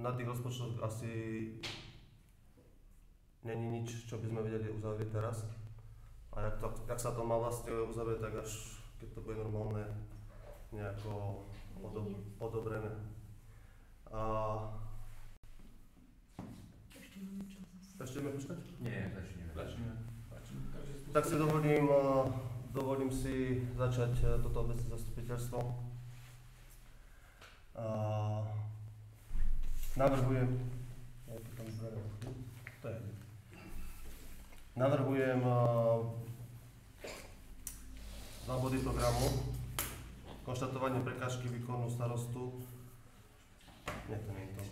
na tých rozpočtoch asi není nič, čo by sme vedeli uzavrieť teraz. A jak sa to má vlastne uzavrieť, tak až keď to bude normálne nejako odobrené. Ešte ideme počkať? Nie, začneme. Tak si dovolím si začať toto obecné zastupiteľstvo. Navrhujem 2 body programu. Konštatovanie prekážky výkonu starostu. Nie, to nie je to.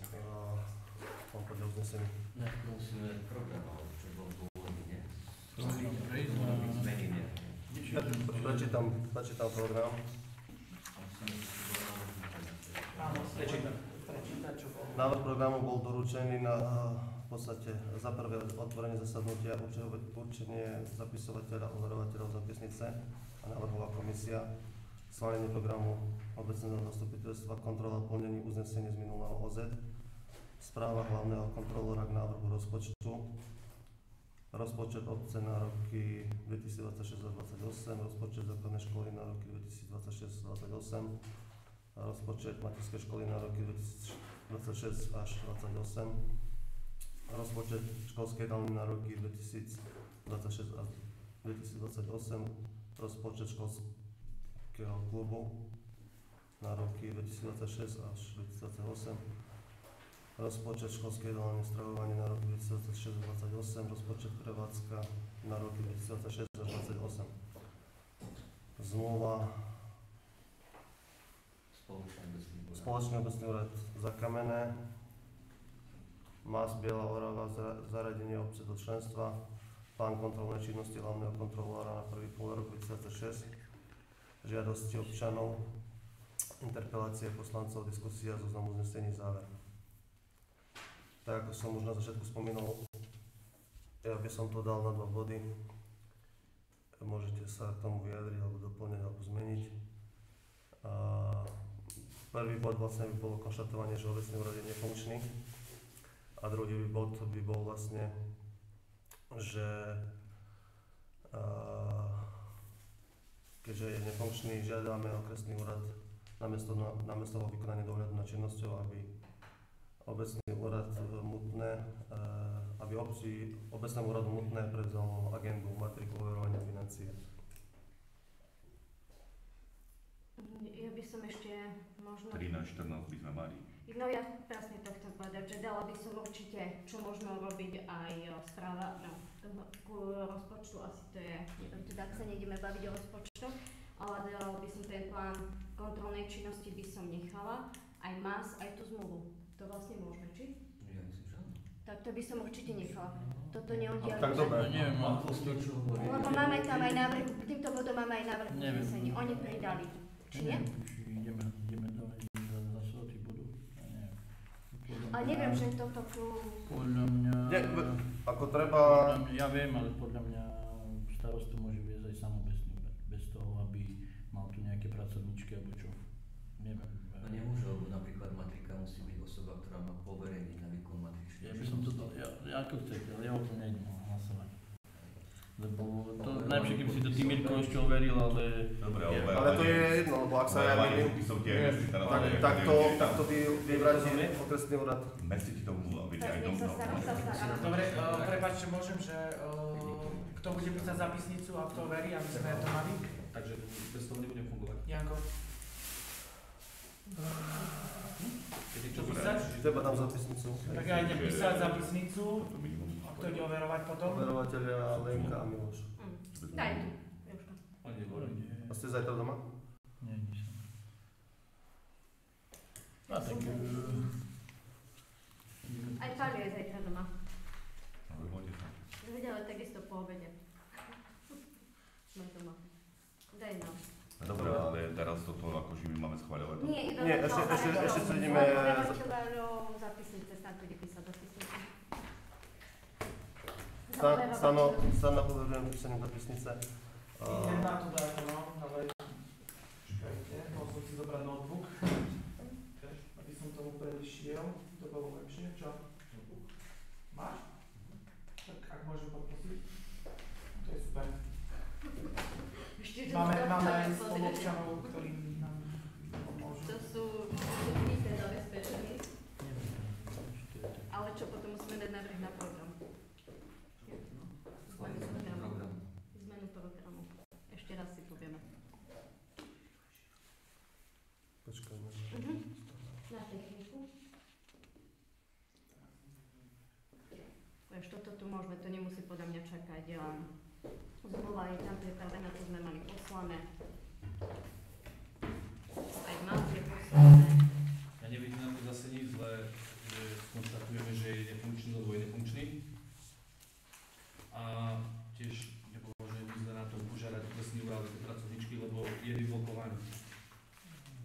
Mám podľa uznesení. Najprv musíme program, ale čo bol dôvodný, nie? Zmeny, nie? Prečítam program. Návrh programu bol doručený na v podstate za prvé otvorenie zasadnutia, určenie zapisovateľa, overovateľov zapisnice a navrhová komisia, schválenie programu obecného zastupiteľstva, kontrola plnení uznesení z minulého OZ, správa hlavného kontrolóra k návrhu rozpočtu, rozpočet obce na roky 2026-2028, rozpočet základnej školy na roky 2026-2028, rozpočet materskej školy na roky 2026 až 2028, rozpočet školskej jedálne na roky 2026 až 2028, rozpočet školského klubu na roky 2026 až 2028, rozpočet školskej jedálne stravovanie na roky 2026 až 2028, rozpočet prevádzka na roky 2026 až 2028. Zmluva Spoločný obecný úrad za Kamenné, MAS Biela Orava, zaradenie obce do členstva, plán kontrolnej činnosti hlavného kontrolóra na prvý pol rok 2026, žiadosti občanov, interpelácie poslancov, diskusia, zoznam uznesení, záver. Tak ako som už na začiatku spomínal, ja by som to dal na 2 body. Môžete sa k tomu vyjadriť, alebo doplniť, alebo zmeniť. Prvý bod vlastne by bolo konštatovanie, že obecný úrad je nefunkčný. A druhý bod by bol vlastne, že keďže je nefunkčný, žiadame okresný úrad namiesto vykonania dohľadu nad činnosťou, aby obecný úrad Mutné, aby obecnému úradu Mutné prevzal agendu matriku overovania financií. Ja by som ešte možno... 13-14 by sme mali. No ja presne to chcem povedať, že dala by som určite, čo možno robiť aj správa ku rozpočtu, asi to je, neviem, teda ak sa nejdeme baviť o rozpočtu, ale dala by som ten plán kontrolnej činnosti by som nechala, aj MAS, aj tú zmluvu. To vlastne môžeme, či? Ja myslím, že áno. Tak to by som určite nechala. Toto neoddiaľ. Tak dobre. Neviem, mám to čo hovorí. Lebo máme tam aj návrh, k týmto bodom máme aj návrh uznesení. Oni pridali. Či nie? Ideme zase tí budú. Ale neviem, že toto... Podľa mňa... Ako treba... Ja viem, ale podľa mňa starostu môže viesť aj samobecný úrad. Bez toho, aby mal tu nejaké pracovníčky alebo čo. Neviem. No nemôže, lebo napríklad matrika musí byť osoba, ktorá má poverenie na výkon matričnej. Ja by som to dal, ako chcete, ale ja o tom nejdem hlasovať. Lebo to najlepšie, keby si to ty Mirko ešte overil, ale... Dobre, Ale to je jedno, lebo ak sa ja neviem, tak to vyvráti okresný úrad. Meste ti tomu byť aj domno. Dobre, prepáčte, môžem, že kto bude písať zápisnicu a kto verí, aby sme to mali? Takže bez toho nebudem fungovať. Janko. Čo písať? Treba tam zapisnicu. Tak ja idem písať zápisnicu. A kto ide overovať potom? Overovateľia Lenka a Miloš. Daj tu. Jožko. Oni neboli. A ste zajtra doma? Nie som. A tak... Aj Pavio je zajtra doma. Vyhoďte sa. Vedela takisto po obede. Sme doma. Daj nám. Dobre, ale teraz toto akože my máme schváľovať. Nie, ešte sa ideme... Zapisnice, snad bude písať zapisnice. Stana povedujem písaním zapisnice. Idem na to dať, no, ale... Čakajte, musím si zobrať notebook. Aby som tomu predišiel. prišiel, to bolo lepšie, čo? Máš? Tak ak môžem poprosiť, to je super. Ešte, že Máme to aj chceme spoluobčanov, ktorí nám pomôžu. To sú technické zabezpečení, Neviem, či to je tak. ale čo potom musíme dať návrh na program. Zmenu programu. Ešte raz si povieme. Počkajme. Na techniku. Vieš, toto tu môžeme, to nemusí podľa mňa čakať. Zmluva je tam pripravená, to sme mali poslané. Aj nás je poslané. Ja nevidím na to zase nič zlé, že skonštatujeme, že je nefunkčný alebo je nefunkčný. A tiež nepovažujem nič zlé na to požiadať okresný úrad o tie pracovničky, lebo je vyblokovaný.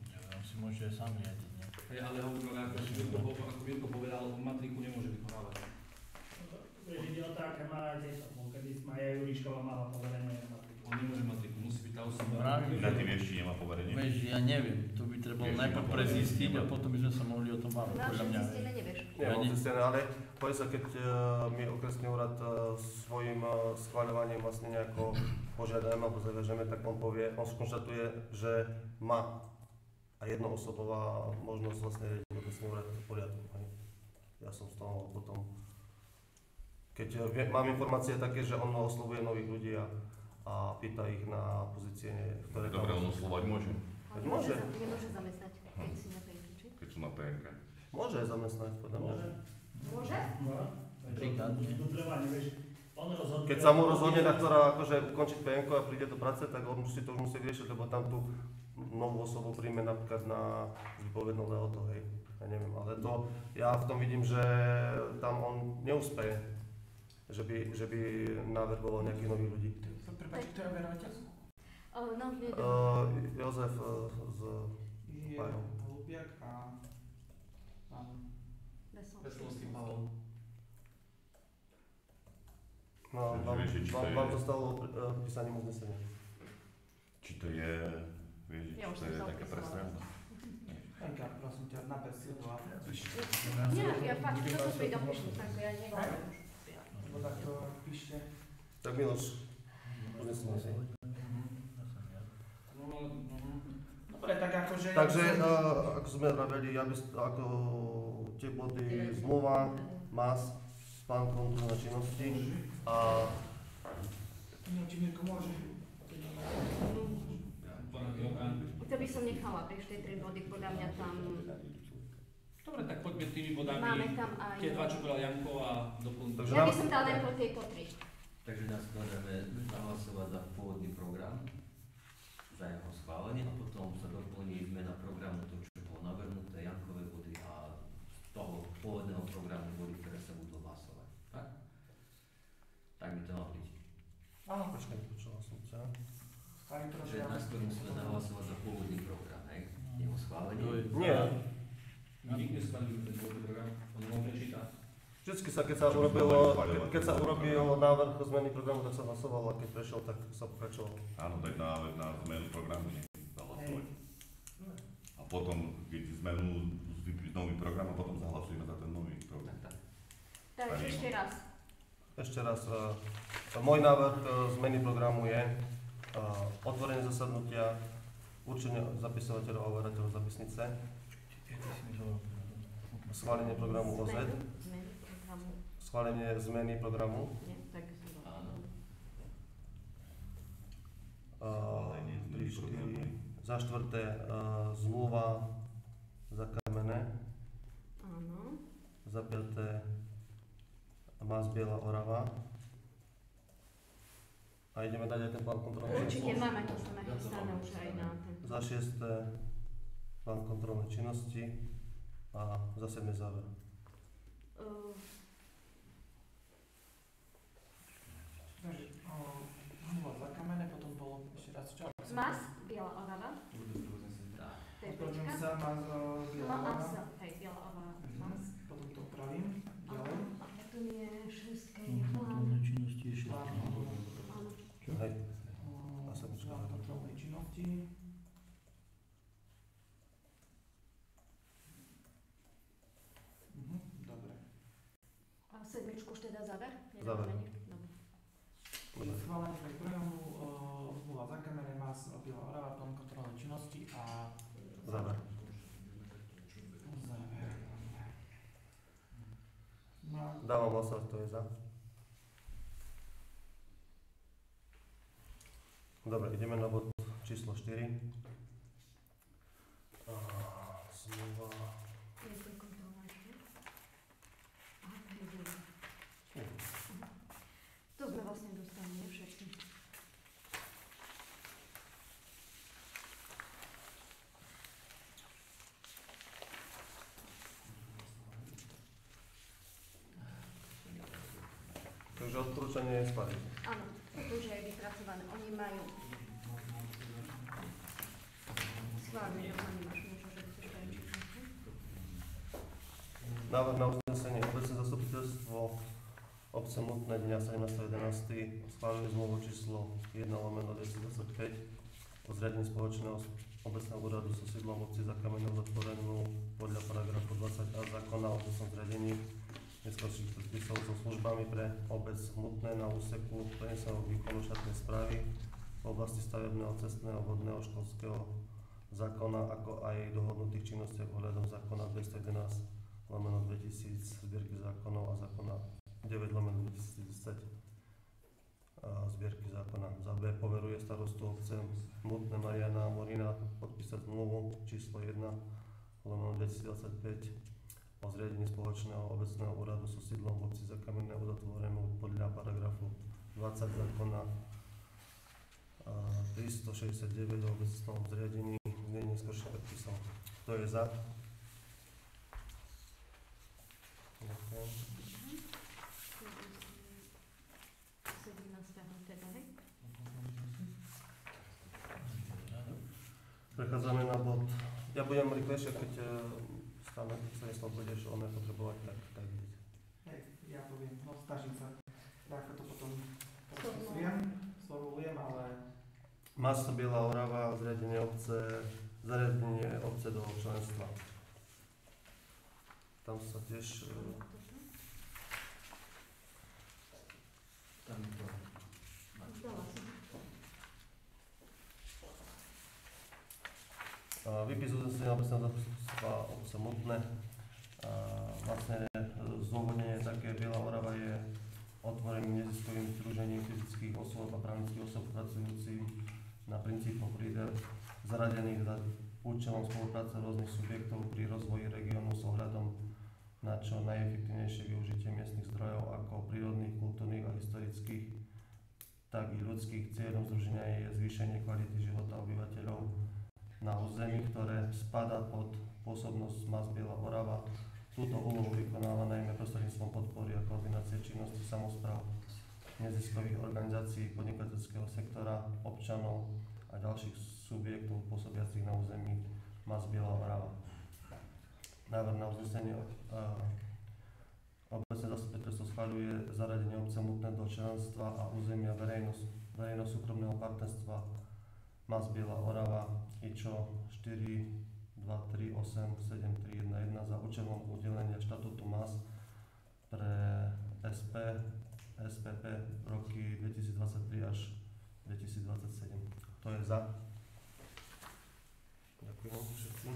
Neviem, si môže sám riadiť, nie? Hej, ale hovorím, ako Mirko povedal, matriku nemôže vykonávať. Vieš, ide o to, aké má tieto, kedy Maja Juríčková mala poverenie na matriku. On nemôže matriku, musí byť tá osoba. Právě. Na tým ešte nemá poverenie. Vieš, ja neviem, to by trebalo Vieš, najprv nemá prezistiť a poverenie. potom by sme sa mohli o tom baviť, Máš podľa mňa. zistené, nevieš. Nie, mám zistené, ale povie sa, keď my okresný úrad svojim schváľovaním vlastne nejako požiadame alebo zaviažeme, tak on povie, on skonštatuje, že má a jednoosobová možnosť vlastne riadiť okresný úrad v poriadku. hej. Ja som z toho potom, keď mám informácie také, že on oslovuje nových ľudí a pýta ich na pozície, ktoré tam... Dobre, on oslovať môže, Ale Môže. Nemôže zamestnať, keď si na PNK, či? keď sú na PNK. Môže zamestnať, podľa mňa. Môže? Môže? No. Príklad, nie? Dudrovanie, vieš, on rozhoduje. Keď sa mu rozhodne, na ktorá akože ukončiť PNK a príde do práce, tak on si to už musí riešiť, lebo tam tú novú osobu príjme napríklad na výpovednú lehotu, hej. Ja neviem, ale to, ja v tom vidím, že tam on neúspeje, že by naverboval nejakých nových ľudí. Prepáč, kto je overovateľ? No, nie, Jozef z Je Pajo. Holubiak a pán Veselský Pavel. No, Takže vieš, či to je- vám zostalo písaním uznesenia. Či to je, vieš, Ja už či to je som také zapísala. prestrelné. Penka, prosím ťa, na persídu a Nie, ja fakt, toto si dopíšem, tak ja nehovorím. lebo takto píšte. Tak Miloš, uznesenie si. Dobre, tak akože... Takže, ako sme vraveli, ja by, ako tie body zmluva, MAS, plán kontrolnej činnosti a Nie, či Mirko môže. To by som nechala, vieš, tie 3 body, podľa mňa tam Dobre, tak poďme tými máme bodami. tam aj... Tie dva, čo povedal Janko a doplniť. Takže Ja by som dala najprv tieto 3. Takže nás skladáme zahlasovať za pôvodný program, za jeho schválenie a potom sa doplní zmena programu, to čo bolo navrhnuté, Jankové body a z toho pôvodného programu body, ktoré sa budú hlasovať. Tak? Tak by to malo byť. Áno, počkaj, počula som ťa. starý Takže program. nás musíme zahlasovať za pôvodný program, hej? Jeho schválenie. Nie, My nikdy schválili ten pôvodný program, on ho prečíta. vždycky sa, keď sa urobil návrh zmeny programu, tak sa hlasoval a keď prešiel, tak sa pokračoval. Áno, dať na zmenu programu, nie? Zahlasovať. A potom, keď zmenu nový program a potom zahlasujeme za ten nový program. Tak. Takže ešte raz. Ešte raz, môj návrh zmeny programu je otvorenie zasadnutia, určenie zapisovateľov a overateľov zapisnice, schválenie programu OZ, Zmeny programu. schválenie zmeny programu, Nie, tak by som dala. Áno. 3, 4, za štvrté zmluva za Kamené, Áno. za piaté MAS Biela Orava. A ideme dať aj ten plán kontrolnej Určite činnosti. máme to sa nachystané už aj na ten. Za šiesté plán kontrolnej činnosti a za 7. záver. Takže, zmluva za kamene, potom bolo ešte raz čo? MAS, Biela Orava, Tak. to je Potom pečka. sa má z No a sa, hej, Biela Orava, MAS. Potom to opravím. Ďalej. A potom je šestka, No, je plán. kontrolné činnosti je Plán všetko. Áno. Hej. plán kontrolnej činnosti. 7. teda záver? Záver. Dobre. Schválenie programu, zmluva za kamere, MAS, Biela Orava, plán kontrolnej činnosti a Záver. záver. No, Dávam hlasovať, kto je za. Dobre, ideme na bod číslo 4. Zmluva. Je to kontrola, že? Aha, to je dobré. To sme vlastne dostali, nie všetky. Takže odporúčanie je spadiť. Áno, to už je vypracované. Oni majú schválne, to nemáš, možno, že chceš aj čítať. Návrh na uznesenie obecné zastupiteľstvo obce Mutné dňa 17.11. schválili zmluvu číslo 1/2025 o zriadení spoločného obecného úradu so sídlom v obci Zakamenou zatvorenú podľa paragrafu 20a zákona o obecnom zriadení neskôrších predpisov so službami pre obec Mutné na úseku preneseného výkonu štátnej správy v oblasti stavebného, cestného, vodného, školského zákona, ako aj dohodnutých činnostiach ohľadom zákona 211/2000 zbierky zákonov a zákona 9/2010 zbierky zákona. Za B poveruje starostu obce Mutné Mariana Morina podpísať zmluvu číslo 1/2025 o zriadení spoločného obecného úradu so sídlom v obci Zakamenné uzatvorenú podľa paragrafu 20 zákona 369 o obecnom zriadení znení neskôrších predpisov. Kto je za? Ďakujem. 17. teda, hej? Prechádzame na bod. Ja budem rýchlejšie, keď stále Stanislav budeš o mňa potrebovať, tak vidieť. hej, ja poviem, no snažím sa. Tak to potom sformulujem, ale MAS Biela Orava, zariadenie obce do členstva. Tam sa tiež Tam to Dala som. výpis uznesenia obecného zastupiteľstva obce Mutné. Vlastne zdôvodnenie také, Biela Orava je otvoreným neziskovým združením fyzických osôb a právnických osôb pracujúcich na princípoch zaradených za účelom spolupráce rôznych subjektov pri rozvoji regiónu s ohľadom na čo najefektívnejšie využitie miestnych zdrojov ako prírodných, kultúrnych a historických, tak i ľudských. Cieľom združenia je zvýšenie kvality života obyvateľov na území, ktoré spadá pod pôsobnosť MAS Biela Orava. Túto úlohu vykonáva najmä prostredníctvom podpory a koordinácie činnosti samospráv, neziskových organizácií, podnikateľského sektora, občanov a ďalších subjektov pôsobiacich na území MAS Biela Orava. Návrh na uznesenie obecné zastupiteľstvo schvaľuje zaradenie obce Mutné do členstva a územia verejno-súkromného partnerstva MAS Biela Orava IČO 4238731 za účelom udelenia štatútu MAS pre SPP roky 2023 až 2027. Kto je za? Ďakujem všetci.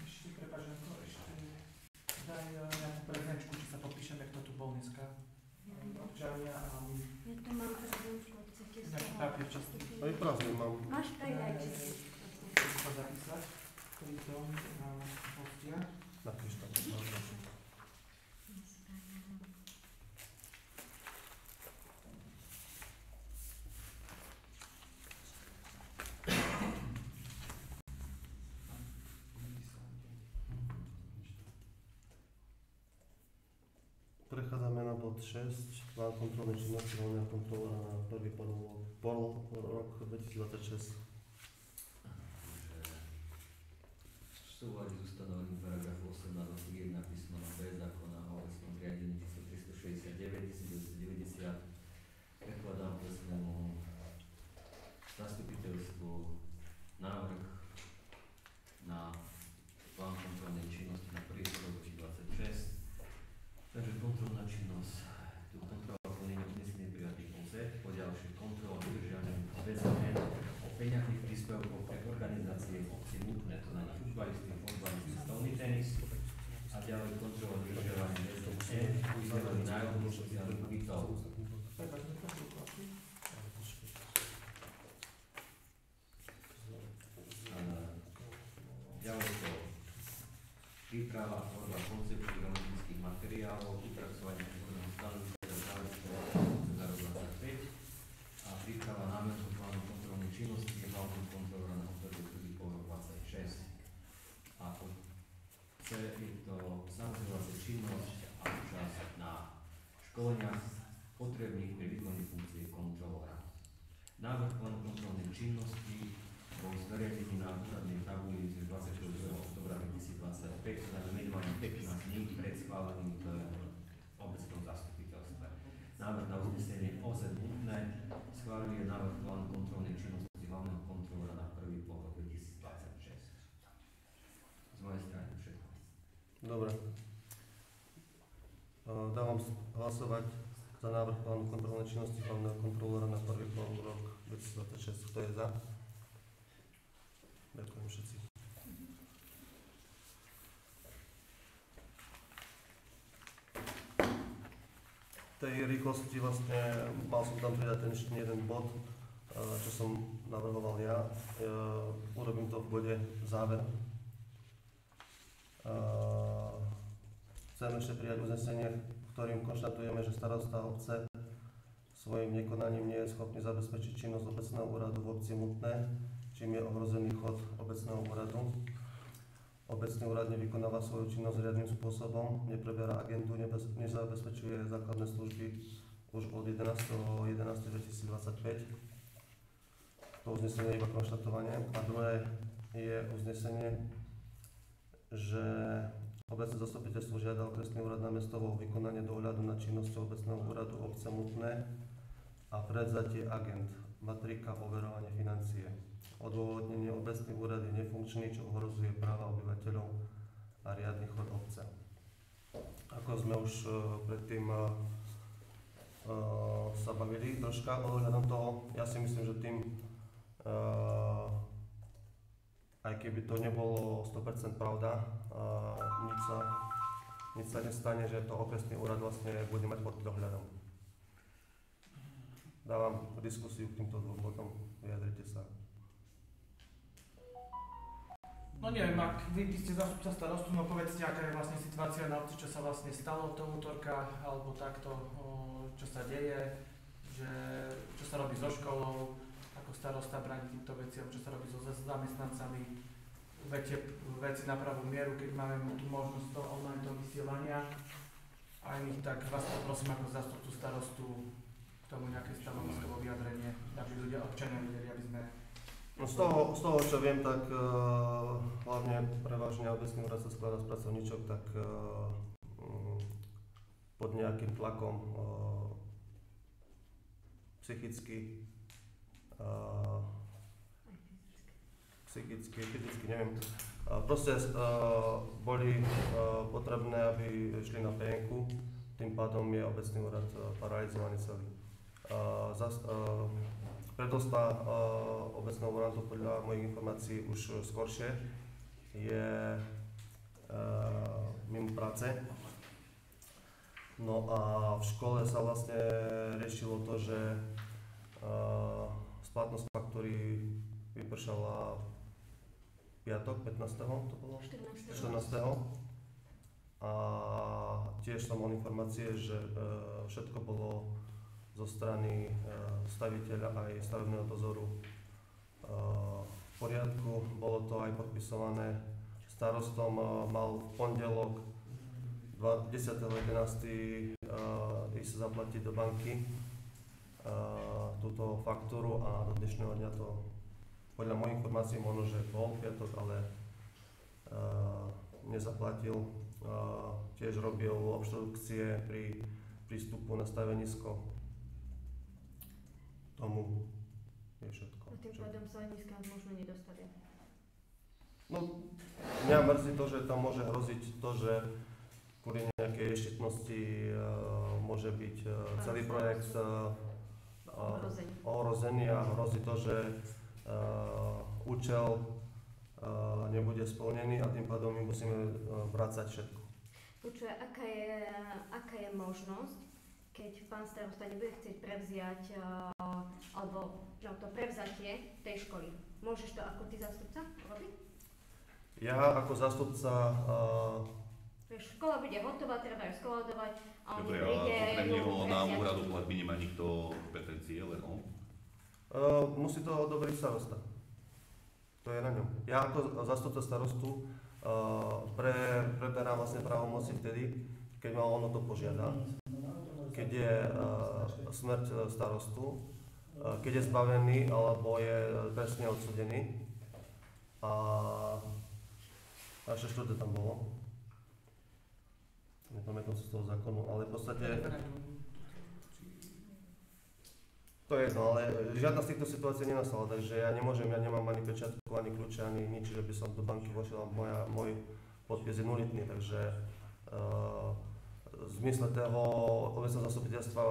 ešte, prepáč, ešte daj nejakú prezenčku, či sa podpíšeme, kto tu bol dneska. Občania a my Ja tu mám prezenčku, chcete z nejaký toho. papier čistý. Aj prázdny mám. Máš dajte si. Chcete sa zapísať? Ktorý to na hostia? Napíš tam. Prechádzame na bod 6, plán kontrolnej činnosti, voľná kontrola na prvý pol rok 2026. v súlade s ustanovením paragrafu 18 1 písmena B zákona o obecnom riadení číslo 369 1990 prekladám obecnému zastupiteľstvu návrh na peňažných príspevkov pre organizácie v obci Mutné, to znamená futbalisti, fotbalisti, stolný tenis a ďalej kontrola dodržiavania SNE, výzvy nájomných sociálnych bytov. Ďalej to príprava a tvorba koncepcií romantických materiálov, vypracovanie odborného stanoviska za rok 25 a príprava námetov plánu kontrolnej činnosti hlavnou kontrolou na obdobie po rok 26. A po C je to samozrejme činnosť a účasť na školeniach potrebných pri výkone funkcie kontrolóra. Návrh plánu kontrolnej činnosti bol zverejnený na úradnej tabuli z 26. oktobra 2025, teda minimálne 15 dní pred schválením v obecnom zastupiteľstve. Návrh na uznesenie OZ Mutné schváľuje návrh plánu kontrolnej činnosti hlavného kontrolóra na prvý polrok 2026. Z mojej strany všetko. Dobre. Dávam hlasovať za návrh plánu kontrolnej činnosti hlavného kontrolóra na prvý polrok 2026. Kto je za? Ďakujem všetci. V tej rýchlosti vlastne mal som tam pridať ten ešte jeden bod, čo som navrhoval ja. Urobím to v bode záver. Chcem ešte prijať uznesenie, ktorým konštatujeme, že starosta obce svojim nekonaním nie je schopný zabezpečiť činnosť obecného úradu v obci Mutné, čím je ohrozený chod obecného úradu. Obecný úrad nevykonáva svoju činnosť riadnym spôsobom, nepreberá agendu, nezabezpečuje základné služby už od 11.11.2025. To uznesenie je iba konštatovanie. A druhé je uznesenie, že obecné zastupiteľstvo žiada okresný úrad na mesto vo vykonanie dohľadu nad činnosťou obecného úradu obce Mutné a prevzatie agent, matrika, overovanie financie. Odôvodnenie obecný úrad je nefunkčný, čo ohrozuje práva obyvateľov a riadny chod obce. Ako sme už predtým sa bavili troška ohľadom toho, ja si myslím, že tým aj keby to nebolo 100% pravda, nič sa nestane, že to okresný úrad vlastne bude mať pod dohľadom. Dávam diskusiu k týmto dvom bodom, vyjadrite sa. No neviem, ak vy ste zástupca starostu, no povedzte, aká je vlastne situácia na obci, čo sa vlastne stalo od toho útorka, alebo takto, čo sa deje, že čo sa robí so školou, ako starosta bráni týmto veciam, čo sa robí so zamestnancami, veci na pravú mieru, keď máme tú možnosť toho online toho vysielania. A iných, tak vás poprosím ako zástupcu starostu k tomu nejaké stanovisko, vyjadrenie, aby ľudia, občania videli, aby sme... No z toho, čo viem, tak hlavne prevažne obecný úrad sa skladá z pracovníčok, tak pod nejakým tlakom psychicky, fyzicky, neviem. Proste boli potrebné, aby šli na PN-ku, tým pádom je obecný úrad paralizovaný celý. Predosta obecného úradu podľa mojich informácií už skoršie je mimo práce. No a v škole sa vlastne riešilo to, že splatnosť faktúry vypršala piatok, 15. to bolo? 14. A tiež som mal informácie, že všetko bolo zo strany staviteľa aj stavebného dozoru v poriadku. Bolo to aj podpisované starostom, mal v pondelok 10.11. ísť zaplatiť do banky túto faktúru a do dnešného dňa to podľa mojich informácií možno, že bol piatok, ale nezaplatil. Tiež robil obštrukcie pri prístupu na stavenisko. Tomu je všetko. A tým pádom sa nízka možno nedostavia. No, mňa mrzí to, že tam môže hroziť to, že kvôli nejakej neštetnosti môže byť celý projekt ohrozený a hrozí to, že účel nebude splnený a tým pádom my musíme vrácať všetko. Počuj, aká je možnosť, keď pán starosta nebude chcieť prevziať, alebo to prevzatie tej školy? Môžeš to ako ty zástupca robiť? Ja ako zástupca... Škola bude hotová, treba ju skladovať a on Dobre, príde... ale okrem neho na úradu platby nemá nikto kompetencie, len on? Musí to odobriť starosta. To je na ňom. Ja ako zástupca starostu preberám vlastne právomoci vtedy, keď ma ono to požiada. Keď je smrť starostu, keď je zbavený alebo je trestne odsúdený. A ešte štvrté tam bolo. Nepamätám sa z toho zákonu, ale v podstate... To je jedno, ale žiadna z týchto situácií nenastala, takže ja nemám ani pečiatku, ani kľúče, ani nič, že by som do banky vošiel a môj podpis je nulitný, takže v zmysle toho obecného zastupiteľstva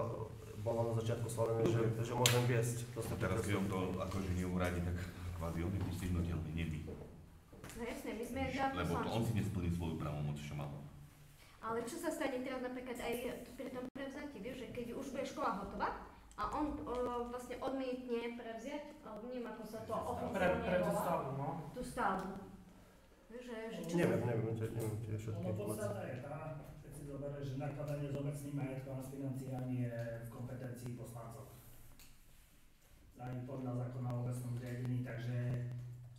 bolo na začiatku slavené, že môžem viesť. A teraz keď on to akože neuradi, tak kvázi on je postihnutelný, nie my. No jasné, my sme Lebo to on si nesplní svoju právomoc, čo mal. Ale čo sa stane teraz napríklad aj pri tom prevzatí, vieš, že keď už bude škola hotová a on vlastne odmietne prevziať, alebo neviem, ako sa to oficiálne volá, tú stavbu. Vieš, že čo Neviem tie všetky No informácie. podstata je tá, keď si zoberieš, že nakladanie s obecným majetkom a s financiami je v kompetencii poslancov. Aj podľa zákona o obecnom zriadení, takže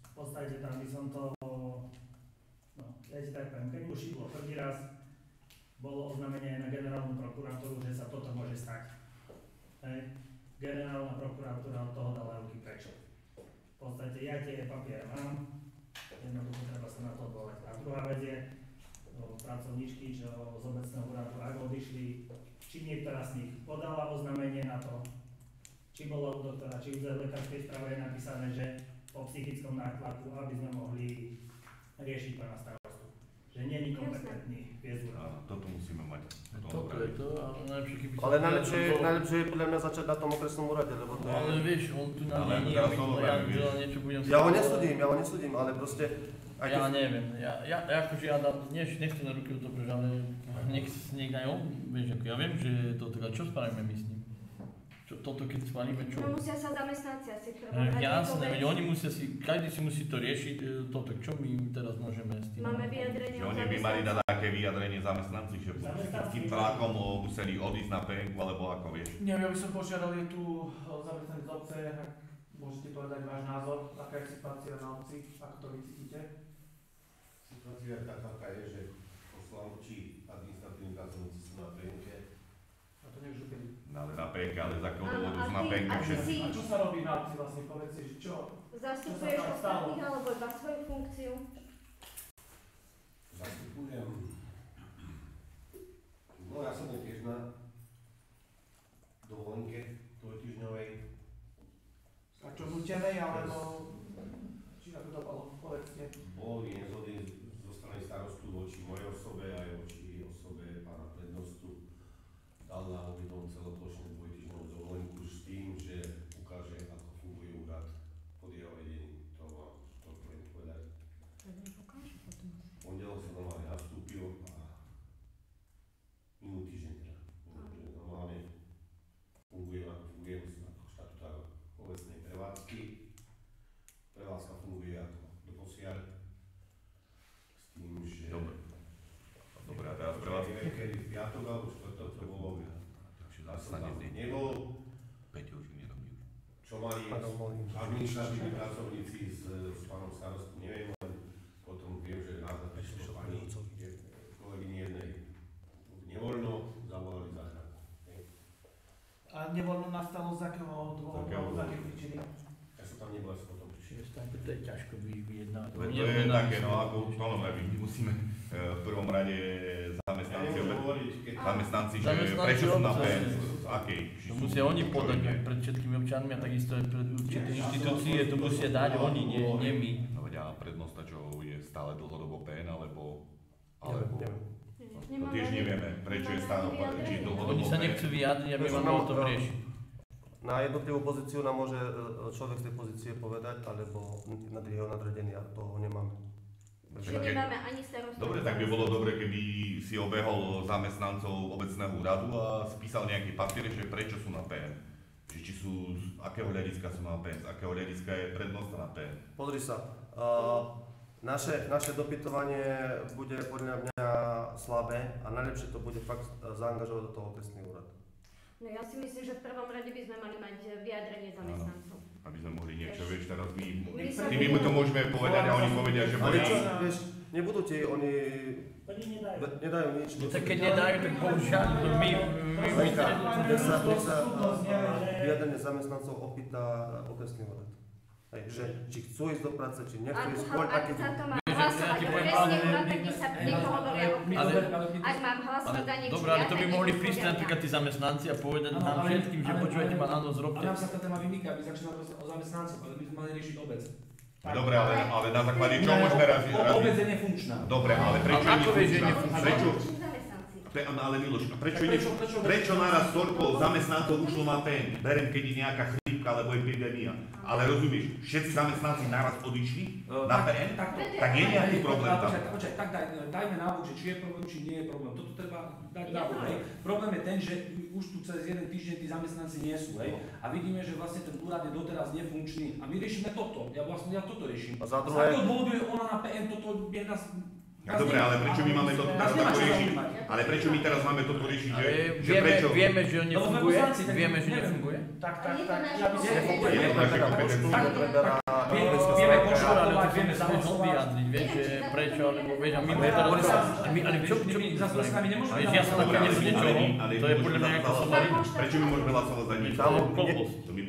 v podstate tam by som to, no, ja ti tak poviem, keď mu šiblo prvý raz, bolo oznámenie na generálnu prokuratúru, že sa toto môže stať. Hej. Generálna prokuratúra od toho dala ruky preč. V podstate ja tie papiere mám, jednoducho treba sa na to odvolať. A druhá vec je, pracovníčky, čo z obecného úradu, ak odišli, či niektorá z nich podala oznámenie na to, či bolo u doktora, či v lekárskej správe je napísané, že po psychickom nátlaku, aby sme mohli riešiť pána starostu. Že nie je kompetentný viesť úrad. Áno, toto musíme mať. Toto je to, ale najlepšie keby Ale najlepšie je podľa mňa začať na tom okresnom úrade, lebo to je... Ale vieš, on tu na Ale nie, teraz aby to ja dobre, vieš. niečo budem... Ja ho nesúdim, ale proste... aj Ja keď- neviem, ja akože ja dám, nechcem na ruky to, pretože ale nech aj on, vieš, ako ja viem, že to teda, čo spravíme my s ním? Toto keď schválime, čo? No musia sa zamestnanci asi treba Jasné, veď oni musia si, každý si musí to riešiť, toto, čo my teraz môžeme s tým? Máme vyjadrenie Že od oni by mali dať zamestnancov. také vyjadrenie zamestnanci, že psychickým tlakom museli odísť na penku, alebo ako vieš. Nie, ja by som požiadal, je tu zamestnanec z obce, ak môžete povedať váš názor, aká je situácia na obci, ako to vy cítite? Situácia taká je, že poslanci administratívni pracovníci sú na penke. A to neviem, že kedy. Ale na penke, ale z akého Áno, dôvodu a sú na ty- penke a ty všetci. si- A čo sa robí na obci vlastne, povedz si, že čo? Zastupuješ Čo sa tam ostatných stalo? alebo iba svoju funkciu? Zastupujem. No ja som tiež na dovolenke dvojtýždňovej. A čo nutenej, alebo či ako to bolo, povedzte. Boli nezhody zo strany starostu voči mojej osobe aj voči osobe pána prednostu. Dal na obidvom celoplošne dvojtýždňovú dovolenku s tým, že ukáže, ako funguje úrad pod jeho vedením. To vám to poviem povedať. V pondelok som normálne nastúpil a minulý týždeň teda. Že normálne fungujem ako štatutár obecnej prevádzky. Prevádzka funguje ako doposiaľ. S tým, že... Dobre, a teraz pre vás... Neviem, kedy v piatok alebo štvrtok to bolo. Ja som tam nebol. Peťo už nerobí. Čo mali administratívni pracovníci s pánom starostom, neviem, len potom viem, že na zapisu pani kolegyni jednej nevoľno zavolali záchranku. A nevoľno nastalo z akého dôvodu, z akej príčiny? Ja som tam nebol, ja som potom prišiel. To je ťažko vyjednávať. To je také, no ako to my musíme v prvom rade zamestnanci, zamestnanci, že prečo sú na PN, z akej? To musia oni podať pred všetkými občanmi a takisto aj pred určité inštitúcie, to musia dať oni, nie my. No veď a prednosta, čo je stále dlhodobo PN, alebo... Nemáme To tiež nevieme, prečo je stále, či je dlhodobo Oni sa PN. nechcú vyjadriť a my máme o tom riešiť. Na jednotlivú pozíciu nám môže človek z tej pozície povedať, alebo jeho nadredenia, toho nemáme. Že nemáme ani starostu. Dobre, tak by bolo dobre, keby si obehol zamestnancov obecného úradu a spísal nejaký papier, že prečo sú na PN. Že či sú, z akého hľadiska sú na PN, z akého hľadiska je prednosť na PN. Pozri sa, naše dopytovanie bude podľa mňa slabé a najlepšie to bude fakt zaangažovať do toho okresný úrad. No ja si myslím, že v prvom rade by sme mali mať vyjadrenie zamestnancov. Aby sme mohli niečo, vieš, teraz My my to môžeme povedať a oni povedia, že Ale čo, boli... vieš, nebudú ti, oni Oni nedajú. nedajú nič. No tak keď nedajú, tak bohužiaľ, my Nech sa vyjadrenie zamestnancov opýta okresný úrad. Hej, že či chcú ísť do práce, či nechcú ísť, koľko Ak takých... sa to má Vieš, hlasovať ja ti poviem, okresný ale- úrad, tak by sa niekto hovoria o Ak mám hlasovať za niečo dobre, ale to by mohli prísť napríklad tí zamestnanci a povedať nám všetkým, že počúvajte ma, áno, A zrobte. nám sa tá téma vymýka, aby začínal o zamestnancov, ale my sme mali riešiť obec. Dobre, ale na základe čo môžeme raziť? Obec je nefunkčná. Dobre, ale prečo je ako vieš, že nefunkčná? Prečo? Ale Miloš, prečo naraz toľko zamestnancov ušlo na PN? Berem, keď je nejaká chrípka alebo epidémia. Ale rozumieš, všetci zamestnanci naraz odišli na PN? Tak je nejaký problém tam. Počkaj, tak dajme návod, že či je problém, či nie je problém. Toto treba dať návod, hej. Problém je ten, že už tu cez jeden týždeň tí zamestnanci nie sú, hej. A vidíme, že vlastne ten úrad je doteraz nefunkčný. A my riešime toto. Ja toto riešim. A za Z druhé- akého dôvodu je ona na PN, toto je nás... Dobre, ale prečo my máme toto teraz takto riešiť? Ale prečo my teraz máme toto riešiť, že prečo? Vieme, že on nefunguje, poslanci, tak vieme, že neviem. nefunguje. Tak, Ale je to naša ja by som... kompetencia. Je to naša kompetencia, to preberá Vieme okresná konštatovať, Ale to vieme vieš on zahlasovať. vyjadriť, vieš, že prečo, alebo vieš, a my Ale teraz... hovorí sa- Ale čo Za slovenskami nemôžeme Vieš, ja som Dobre, nakoniec niečoho, ale to je podľa mňa ako somarina. Prečo my môžeme hlasovať za nič?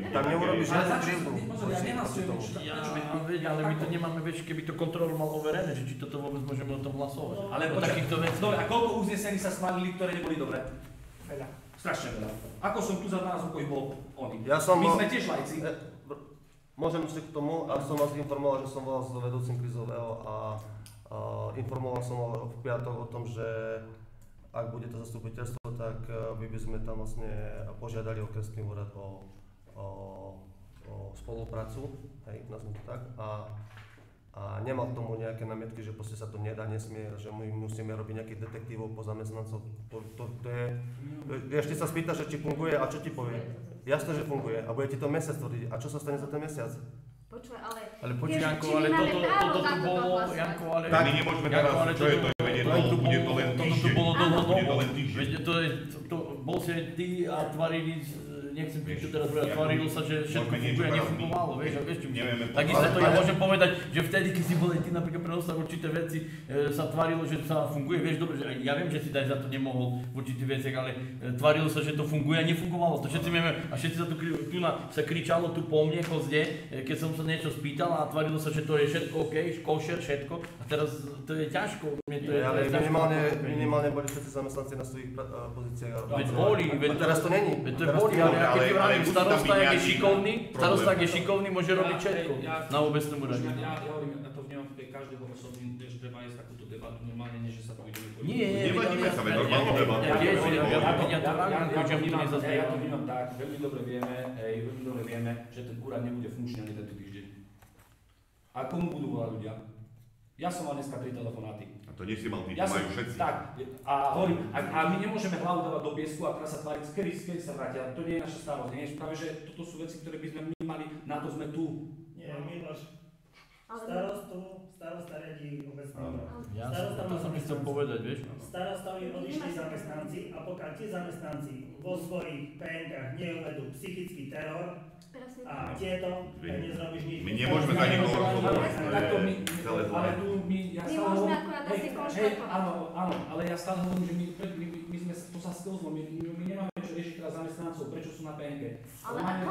Tam neurobíš Ale žiadnu za čo? krivdu. Pozor, ja nehlasujem. Ja, veď, ale my to nemáme, vieš, keby to kontrolu mal overené, že či toto vôbec môžeme o tom hlasovať. Ale O počkaj, takýchto veciach. dobre, a koľko uznesení sa schválili, ktoré neboli dobré? Veľa. Strašne veľa. Ako som tu za 12 rokov bol oni. Ja som... My sme tiež lajci. Môžem ešte k tomu, a som vás informoval, že som volal s vedúcim krízového a informoval som ho v piatok o tom, že ak bude to zastupiteľstvo, tak by sme tam vlastne požiadali okresný úrad o spoluprácu, hej, nazvem to tak, a nemal k tomu nejaké námietky, že proste sa to nedá, nesmie, že my musíme robiť nejakých detektívov po zamestnancov. To je... Ešte sa spýtaš, že či funguje a čo ti povie? Jasné, že funguje a bude ti to mesiac tvrdiť. A čo sa stane za ten mesiac? Počúvaj, ale... Ale počuj, Vieš, Janko, či my ale máme toto právo tu za toto bolo, hlasovať? Janko, ale... Tak my nemôžeme teraz, Janko, ale čo je to, bude to len Toto tu týždeň. bolo Bude to dlhodobo. len týždeň. Veď bol si aj ty a tvarili, nechcem ti čo teraz povedať, tvarilo sa, že všetko Môžeme niečo funguje a teraz nefungovalo, vieš, a vieš, čo myslím. Nevieme Takisto to ja ale- môžem povedať, že vtedy, keď si bol aj ty napríklad prenostar určité veci, sa tvarilo, že sa funguje, vieš, dobre, že aj ja viem, že si daj za to nemohol v určitých veciach, ale tvarilo sa, že to funguje a nefungovalo, to všetci vieme a všetci sa tu sa kričalo tu po mne kozde, keď som sa niečo spýtal a tvarilo sa, že to je všetko OK, košer, všetko a teraz to je ťažko, mne to je Ale ťažko. minimálne boli všetci zamestnanci na svojich pozíciách. Veď boli, veď A teraz to není. Veď to je Teraz boli, to ale není. ja keď ti ale vravím, musí tam starosta, byť ak je nejaký šikovný, problém. starosta, ak je šikovný, môže robiť všetko na obecnom úrade. Ja hovorím, ja to vnímam pri každého osobne, že treba ísť takúto debatu normálne, než že sa pôjdeme po Nie, Nevadíme sa, veď normálnu debatu. Ja tiež, ja Ja to vravím, to že mi to vnímam, nezaznieva. ja to vnímam tak, veľmi dobre vieme, že ten úrad nebude funkčný ani tento týždeň. A komu budú volať ľudia? Ja som mal dneska 3 telefonáty. A to nie si mal ty, Ja to som, majú všetci. tak, a hovorím, a my nemôžeme hlavu dávať do piesku a teraz sa tváriť, kedy sa vrátia, to nie je naša starosť, nie je práve, že toto sú veci, ktoré by sme my mali, na to sme tu. Nie, Miloš, Ale starosta riadí obecný Áno. úrad. Ja to som mi chcel povedať, vieš. Starostovi odišli zamestnanci a pokiaľ tí zamestnanci vo svojich PN-kách neuvedú psychický teror presne a tieto, tak nezrobíš nič. My nemôžeme za nikoho rozhodovať. Takto my, Celé zlé. ale tu my, ja My stále môžeme hovorím, akurát hej, asi hej, konštatovať. áno, ale ja stále hovorím, že my sme, to sa sklzlo, my nemáme čo riešiť teraz zamestnancov, prečo sú na PNK. Ale ako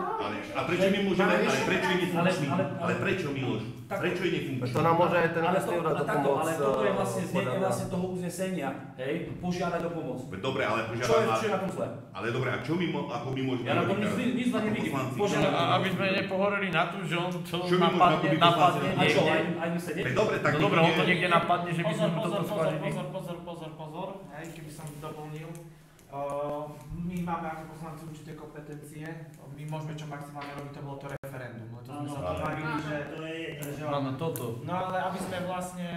A prečo my môžeme, ale prečo je nefunkčný? Ale- Ale prečo, Miloš? Tak- Prečo je nefunkčný? To nám môže aj ten Ale okresný úrad takto, dopomôcť. ale toto je vlastne znenie podľa mňa. vlastne toho uznesenia, hej, požiadať o pomoc. Veď dobre, ale Čo je požiadam, na tom zle? ale dobre, a čo my, ako my môžeme Ja na tom robiť teraz? nič zle Ako nevidím. poslanci? Požiadam- A aby sme nepohoreli na to, že on čo Čo my môžeme ako my napadne A čo, niekde. aj my sedieť? Veď dobre, tak No dobre, on to nie- niekde napadne, že by sme mu toto schválili. Pozor, hej, keby som doplnil. My máme ako poslanci určité kompetencie, my môžeme čo maximálne robiť, to bolo to referendum. To sme sa to bavili, že to je jedno, Áno, toto. no ale aby sme vlastne,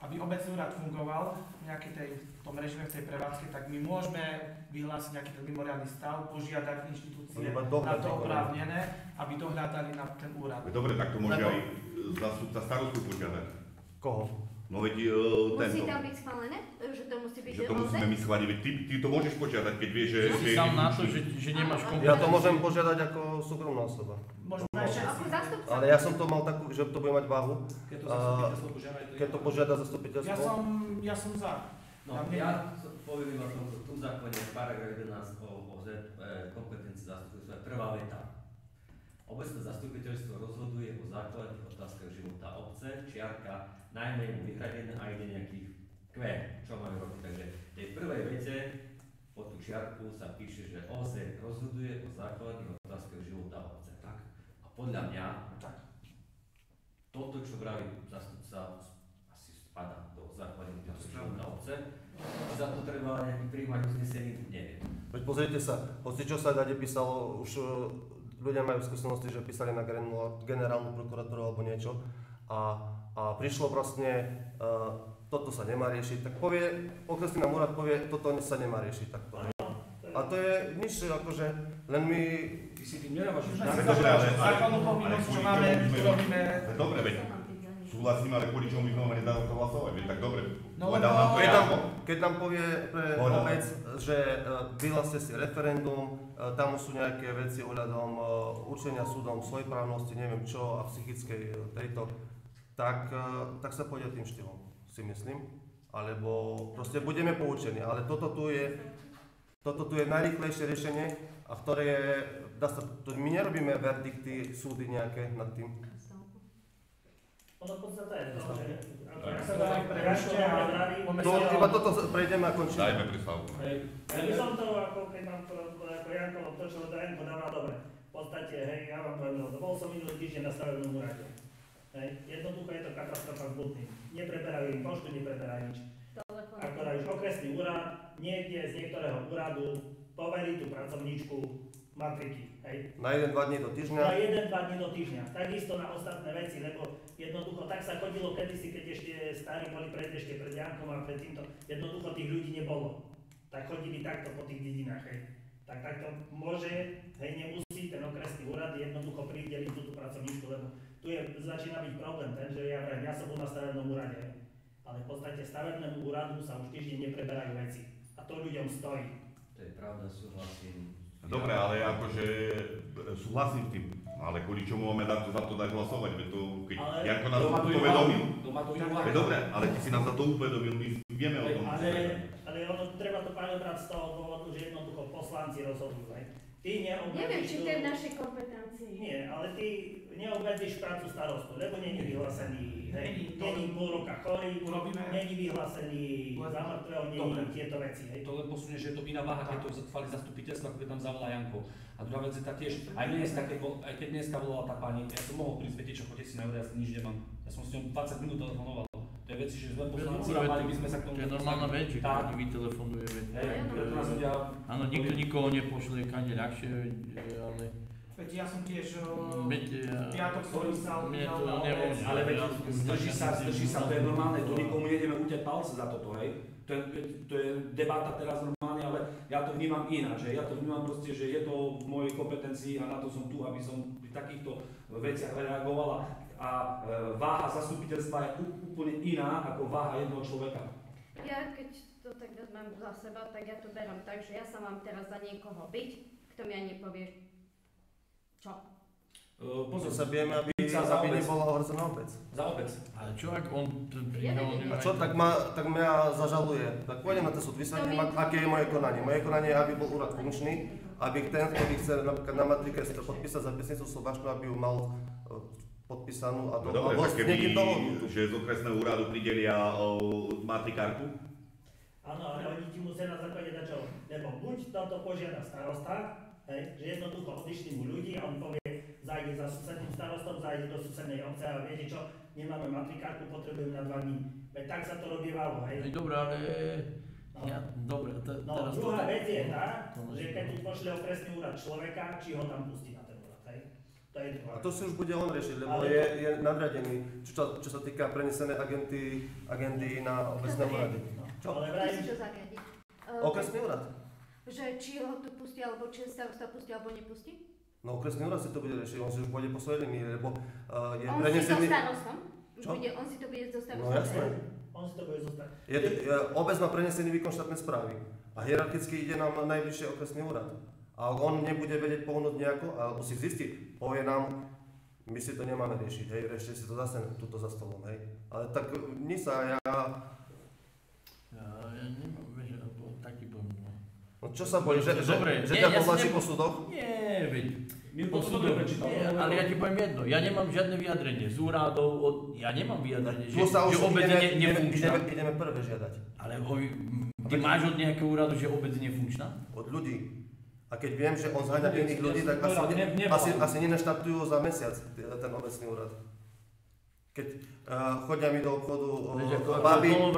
aby obecný úrad fungoval v tom režime, v tej prevádzke, tak my môžeme vyhlásiť nejaký ten mimoriadny stav, požiadať inštitúcie na to oprávnené, aby dohľadali na ten úrad. Dobre, tak to môže aj zástupca starostu požiadať. Koho? No veď Musí tento. tam byť schválené? Že to musí byť Že to musíme my schváliť, veď ty to môžeš požiadať, keď vieš, že Si je sám na to, nefunkčný. že nemáš Ja kompetenciu. to môžem požiadať ako súkromná osoba. Možno aj všetci. Ako zástupca? Ale ja som to mal takú, že to bude mať váhu. Keď to zastupiteľstvo požiada, je to Keď to požiada zastupiteľstvo. Ja som za. No, ja poviem iba v tom zákone, paragraf 11 o kompetencii zastupiteľstva, prvá veta. Obecné zastupiteľstvo rozhoduje o základných otázkach života obce, čiarka, najmä mu vyhradené a ide nejakých čo majú robiť. Takže v tej prvej vete po tú čiarku sa píše, že OZE rozhoduje o základných otázkach života obce. Tak. A podľa mňa toto, čo vraví zastupca, asi spadá do základných otázkach života obce. Či za to treba nejaký príjmať uznesenie, neviem. Veď pozrite sa, hoci čo sa dade písalo, už ľudia majú skúsenosti, že písali na generálnu prokuratúru alebo niečo a prišlo vlastne, toto sa nemá riešiť, tak povie, okresný nám úrad povie, toto sa nemá riešiť takto. A to je nič, akože, len my... Ty si tým nedávaš už Dobre, ale Základnú povinnosť, čo máme, robíme. Dobre, veď súhlasím, ale kvôli čomu by sme mali dať to hlasovať, veď tak dobre. No, Povedal nám to Janko. Keď nám povie pre obec, že vyhláste si referendum, tam sú nejaké veci ohľadom určenia súdom svojprávnosti, neviem čo, a psychickej tejto, tak sa pôjde tým štýlom, si myslím. Alebo proste budeme poučení, ale toto tu je najrýchlejšie riešenie, a ktoré je, my nerobíme verdikty, súdy nejaké nad tým. Ono podstate je to, že Tak ak sa dá prejažte a zdraví, Iba toto prejdeme a končíme. Dajme prestávku. ja by som to, ako keď mám ako Janko, to čo Janko dáva dobre. V podstate, hej, ja vám poviem, bol som minulý týždeň na stavebnom úrade. Hej, jednoducho je to katastrofa s Butným. Nepreberajú im poštu, nepreberajú nič. Akorát už okresný úrad niekde z niektorého úradu poverí tú pracovníčku matriky, hej. Na 1-2 dní do týždňa. Na 1-2 dní do týždňa. Takisto na ostatné veci, lebo jednoducho tak sa chodilo kedysi, keď ešte starí boli ešte pred Jankom a pred týmto, jednoducho tých ľudí nebolo. Tak chodili takto po tých dedinách, hej. Tak takto môže, hej, nemusí ten okresný úrad jednoducho prideliť túto pracovníčku, lebo tu začína byť problém ten, že ja som bol na stavebnom úrade, hej. Ale v podstate stavebnému úradu sa už týždeň nepreberajú veci. A to ľuďom stojí. To je pravda, súhlasím. Dobre, ale akože súhlasím s tým, ale kvôli čomu máme za to dať hlasovať, veď to, keď Janko nás to uvedomil, veď dobre, ale ty si nás za to uvedomil, my vieme o tom. Ale ono, treba to brať z toho dôvodu, že jednoducho poslanci rozhodujú, hej. Ty Neviem, či to je v našej kompetencii. Nie, ale ty neobmedzíš prácu starostu, lebo není vyhlásený, hej, není pol roka chorý, není vyhlásený za mŕtvého, není tieto veci, hej. To len posunie, že je to iná váha, keď to chváli zastupiteľstvo, ako keď tam zavolá Janko. A druhá vec je taktiež, aj keď dneska volala tá pani, ja som mohol prísť, viete čo, chodite si na úrad, ja si nič nemám. Ja som s ňou 20 minút telefonoval. To je veci, že sme poslanci a mali by sme sa k tomu... To je normálna vec, že tak keď vytelefonuje. Áno, nikto nikoho nepošle, kade ľahšie, ale... Veď ja som tiež piatok som písal. Mne to nemôže. ale veď zdrží sa, to je normálne, tu nikomu nejdeme utiať palce za toto, hej. To je debáta teraz normálne, ale ja to vnímam ináč, že ja to vnímam proste, že je to v mojej kompetencii a na to som tu, aby som pri takýchto veciach reagovala. A váha zastupiteľstva je úplne iná ako váha jednoho človeka. Ja keď to tak vezmem za seba, tak ja to berám tak, že ja sa mám teraz za niekoho byť, kto mi ani povie čo. Pozor sa bijeme, aby nebola ohrozená obec. Za obec. Ale čo ak on... A čo, tak mňa zažaluje. Tak pôjdem na ten súd, vysvetlím, aké je moje konanie. Moje konanie je, aby bol úrad funkčný, aby ten, ktorý chce napríklad na matrike podpísať zapisnicu sobačnú, aby ju mal podpísanú a dobre, tak keby, že z okresného úradu pridelia matrikárku? Áno, ale oni ti musia na základe dať čo? Lebo buď toto požiada starosta, hej, že jednoducho odišli mu ľudí a on povie, zájde za susedným starostom, zájde do susednej obce a viete čo, nemáme matrikárku, potrebujem na 2 dní. Veď tak sa to robievalo, hej. Dobre, ale Dobre, No, druhá vec je tá, že keď ti pošle okresný úrad človeka, či ho tam pustí na ten úrad, hej? To je druhá. A to si už bude on riešiť, lebo je nadradený, čo sa týka prenesené agendy na obecné úrady. Čo? Ale Kto si to zariadi? Okresný úrad. Že či ho tu pustí, alebo či starosta pustí, alebo nepustí? No okresný úrad si to bude riešiť, on si už bude po svojej linii, lebo je On si to prenesený... starostom? Čo? On si to bude so No starostom? jasné. On si to bude zostať. Obec má prenesený výkon štátnej správy a hierarchicky ide nám najbližšie okresný úrad. A on nebude vedieť pohnúť nejako, alebo si zistí, povie nám, my si to nemáme riešiť, hej, ešte si to zase tuto za stolom, hej. Ale tak ja nemám, vieš, taký bol. no čo sa bojí, že nie, ťa ja si povlačí po súdoch? Nie, veď. To som dobre prečítal. Ale ja ti poviem jedno, ja nemám žiadne vyjadrenie z úradov, ja nemám vyjadrenie, že obec je nefunkčná. Ideme prvé žiadať. Ale ty máš od nejakého úradu, že obec je nefunkčná? Od ľudí. A keď viem, že on zháňa iných ľudí, tak asi nenaštartujú za mesiac ten obecný úrad. Keď chodia mi do obchodu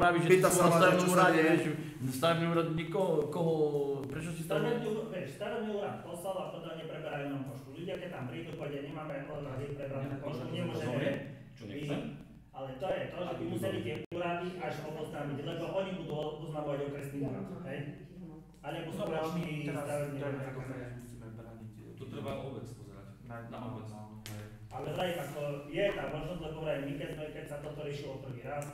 babi, pýta sa ma, čo sa deje. Stavebný úrad nikoho, prečo si stavebný? Stavebný úrad poslal a potom nepreberajú nám pošku. Ľudia, keď tam prídu, povedia, nemáme odrazy prebrať pošku, nemôžeme ísť. Ale to je to, že by museli tie úrady až oboznámiť, lebo oni budú oznamovať okresný úrad, hej? Alebo spoločný stavebný úrad. To treba obec pozerať. Na obec. Ale vraj, ako je tá možnosť, lebo vraj my, keď sa toto riešilo prvý raz,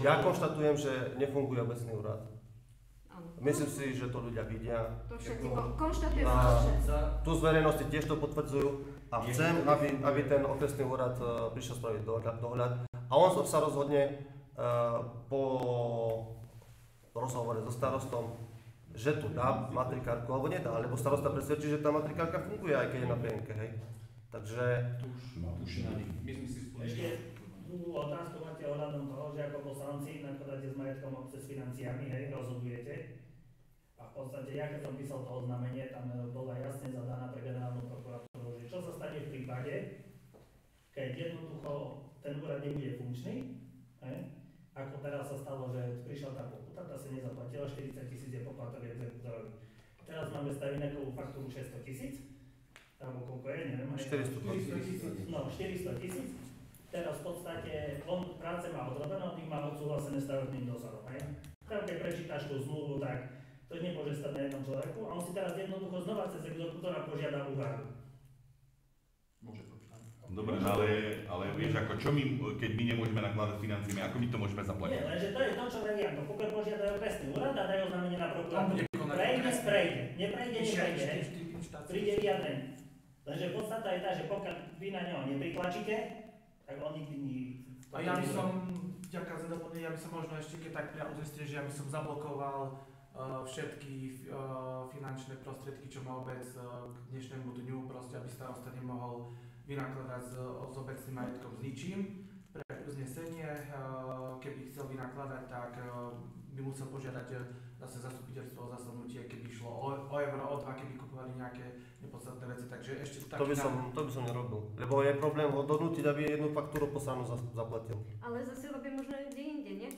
ja konštatujem, že nefunguje obecný úrad. Myslím si, že to ľudia vidia. To všetci konštatujú. Tu z verejnosti tiež to potvrdzujú a chcem, aby ten okresný úrad prišiel spraviť dohľad. A on sa rozhodne po rozhovore so starostom, že tu dá matrikárku alebo nedá, lebo starosta presvedčí, že tá matrikárka funguje, aj keď je na PNK, hej. Takže... Už na nich. Myslím si spoločne. Ešte tú otázku máte ohľadom toho, že ako poslanci nakladáte s majetkom obce s financiami, hej, rozhodujete. A v podstate, ja keď som písal to oznámenie, tam bola jasne zadaná pre generálnu prokuratúru, že čo sa stane v prípade, keď jednoducho ten úrad nebude funkčný, hej. Ako teraz sa stalo, že prišla tá pokuta, tá sa nezaplatila, 40 000 je poplatok exekútorovi. Teraz máme stavinekovú faktúru 600 000. Alebo koľko je, neviem. 400 000. No, 400 000. Teraz v podstate on práce má odrobené, tým má odsúhlasené stavebným dozorom. Tam keď prečítaš tú zmluvu, tak to nemôže stať na jednom človeku a on si teraz jednoducho znova cez exekútora požiada úhradu. Môže to. Dobre, ale vieš, ako čo my, keď my nemôžeme nakladať financiami, ako my to môžeme zaplatiť? Nie, lenže to je to, čo vraví Janko. Pokiaľ požiadajú okresný úrad a dajú oznámenie na prokuratúru. Prejde. Neprejde. Príde vyjadrenie. Lenže podstata je tá, že pokiaľ vy na neho nepritlačíte, tak on nikdy A ja by som, ďakujem za doplnenie, ja by som možno ešte, keď tak priamo zistili, že ja by som zablokoval všetky finančné prostriedky, čo má obec k dnešnému dňu, proste aby starosta nemohol vynakladať s obecným majetkom s ničím. Pre uznesenie, keby chcel vynakladať, tak by musel požiadať zase zastupiteľstvo o zasadnutie, keby išlo o euro, o dva, keby kupovali nejaké nepodstatné veci, takže ešte taký To by som nerobil, lebo je problém ho donútiť, aby jednu faktúru poslanú zaplatil. Ale zase robí možno kde inde, nie?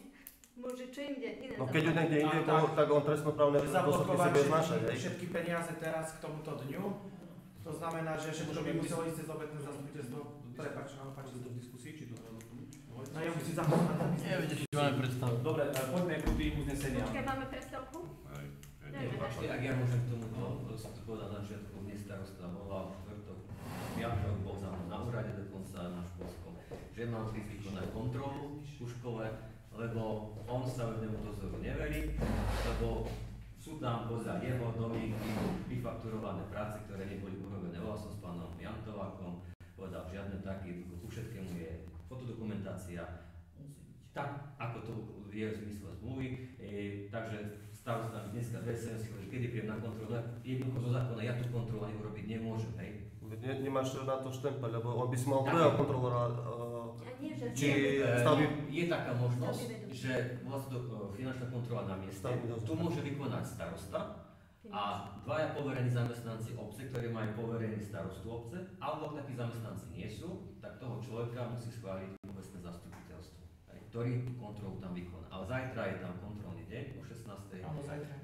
Môže čo inde, iné. No keď ju niekde inde, tak on trestnoprávne dôsledky si bude znášať, hej? Všetky peniaze teraz k tomuto dňu, to znamená, že všetko by muselo ísť cez obecné zastupiteľstvo. Prepáč, ale páči do diskusie, či to treba doplniť? No ja musím zapoznať. Nie, viete, či máme predstavu. Dobre, poďme k tým uzneseniam. Počkaj, máme prestávku? Ak ja môžem k tomuto povedať na začiatku, dnes starosta volal piatok, bol za mnou na úrade dokonca na školskom, že mám vykonať kontrolu skúškové, lebo on stavebnému dozoru neverí, lebo sú tam poza jeho domy vyfakturované práce, ktoré neboli urobené. Volal som s pánom Jantovákom, povedal žiadne také, ku všetkému je fotodokumentácia, tak ako to je v zmysle zmluvy, takže starosta dneska DSS, kedy príjem na kontrolu, jednoducho zo zákona, ja tú kontrolu ani urobiť nemôžem, hej. Nemáš na to štempel, lebo on by si mal druhého kontrolora, je taká možnosť, že vlastne finančná kontrola na mieste, tu môže vykonať starosta a dvaja poverení zamestnanci obce, ktorí majú poverený starostu obce, alebo ak takí zamestnanci nie sú, tak toho človeka musí schváliť obecné zastupiteľstvo, ktorý tú kontrolu tam vykoná. Ale zajtra je tam kontrolný deň, deň o 16. Áno, zajtra.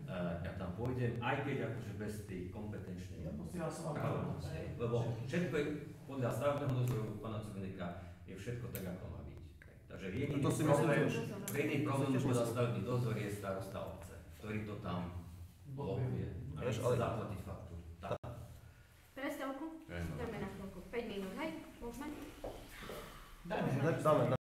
Ja tam pôjdem, aj keď akože bez tej kompetenčnej Ja som vám právomoci. Lebo všetko je podľa stavebného dozoru pána Cugenika je všetko tak, ako má byť. Takže jediný To si problém, myslím, jediný problém, tiež čo podľa myslím. stavebný dozor je starosta obce, ktorý to tam blokuje. A Vieš, nechce ale- zaplatiť faktúru. Tak. Prestávku? Dáme na chvíľku. 5 minút, hej? Môžeme? Dajme. Dáme.